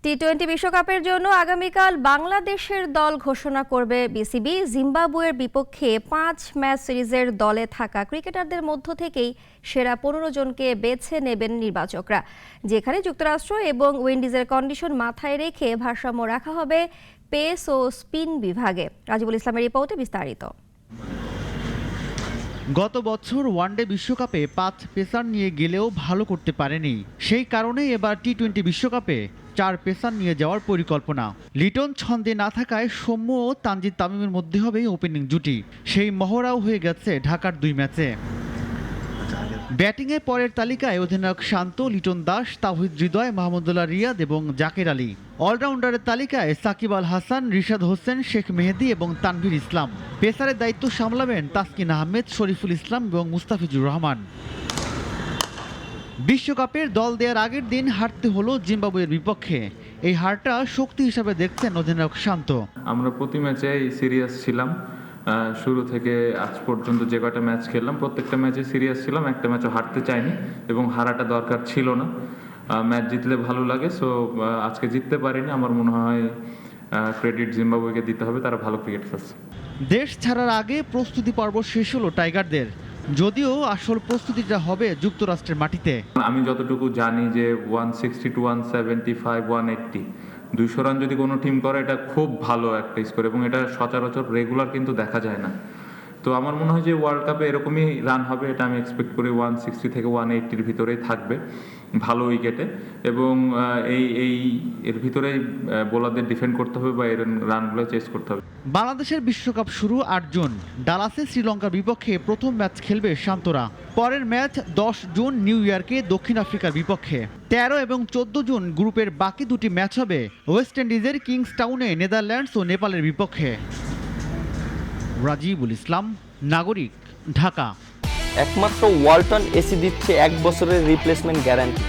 টি-20 বিশ্বকাপের জন্য আগামীকাল বাংলাদেশের দল ঘোষণা করবে বিসিবি। জিম্বাবুয়ের বিপক্ষে 5 ম্যাচ সিরিজের দলে থাকা ক্রিকেটারদের মধ্য থেকেই সেরা 15 জনকে বেছে নেবেন নির্বাচকরা, যেখানে যুক্তরাষ্ট্র এবং উইন্ডিজের কন্ডিশন মাথায় রেখে ভারসাম্য রাখা হবে পেস ও স্পিন বিভাগে। রাজিবুল ইসলামের রিপোর্টে বিস্তারিত। গত বছর ওয়ানডে বিশ্বকাপে 5 পেসার নিয়ে গেলেও ভালো করতে পারেনি। সেই কারণেই এবার টি-20 বিশ্বকাপে 4 পেসার নিয়ে যাওয়ার পরিকল্পনা। লিটন ছন্দে না থাকায় সৌম্য ও তানজিদ তামিমের মধ্যে হবে ওপেনিং জুটি। সেই মহড়াও হয়ে গেছে ঢাকার 2 ম্যাচে। ব্যাটিংয়ে পরের তালিকায় অধিনায়ক শান্ত, লিটন দাস, তাওহিদ হৃদয়, মাহমুদুল্লাহ রিয়াদ এবং জাকের আলী। অলরাউন্ডারের তালিকায় সাকিব আল হাসান, রিশাদ হোসেন, শেখ মেহেদী এবং তানভীর ইসলাম। পেসারের দায়িত্ব সামলাবেন তাসকিন আহমেদ, শরীফুল ইসলাম এবং মুস্তাফিজুর রহমান। বিশ্বকাপের দল দেওয়ার আগের দিন হারতে হলো জিম্বাবুয়ের বিপক্ষে। এই হারটা শক্তি হিসাবে দেখছেন অধিনায়ক শান্ত। আমরা প্রতি ম্যাচেই সিরিয়াস ছিলাম। শুরু থেকে আজ পর্যন্ত যে কয়টা ম্যাচ খেললাম প্রত্যেকটা ম্যাচে সিরিয়াস ছিলাম, একটা ম্যাচও হারতে চাইনি এবং হারাটা দরকার ছিল না। ম্যাচ জিতলে ভালো লাগে, সো আজকে জিততে পারিনি। আমার মনে হয় ক্রেডিট জিম্বাবুয়েকে দিতে হবে, তারা ভালো ক্রিকেট খেলছে। দেশ ছাড়ার আগে প্রস্তুতি পর্ব শেষ হলো টাইগারদের, যদিও আসল প্রস্তুতিটা হবে যুক্তরাষ্ট্রের মাটিতে। আমি যতটুকু জানি যে 160 to 175 180 200 রান যদি কোনো টিম করে এটা খুব ভালো একটা স্কোর এবং এটা সচরাচর রেগুলার কিন্তু দেখা যায় না। তো আমার মনে হয় যে ওয়ার্ল্ড কাপে এরকমই রান হবে, এটা আমি এক্সপেক্ট করি 160 থেকে 180-র ভিতরেই থাকবে ভালো উইকেটে। এবং এর ভিতরেই বোলারদের ডিফেন্ড করতে হবে বা এর রানগুলো চেস করতে হবে। বাংলাদেশের বিশ্বকাপ শুরু 8 জুন। ডালাসে শ্রীলঙ্কার বিপক্ষে প্রথম ম্যাচ খেলবে শান্তরা। পরের ম্যাচ 10 জুন নিউ ইয়র্কে দক্ষিণ আফ্রিকার বিপক্ষে। 13 এবং 14 জুন গ্রুপের বাকি দুটি ম্যাচ হবে ওয়েস্ট ইন্ডিজের কিংসটাউনে নেদারল্যান্ডস ও নেপালের বিপক্ষে। রাজিবুল ইসলাম, নাগরিক, ঢাকা। একমাত্র ওয়ালটন এসি দিচ্ছে 1 বছরের রিপ্লেসমেন্ট গ্যারান্টি।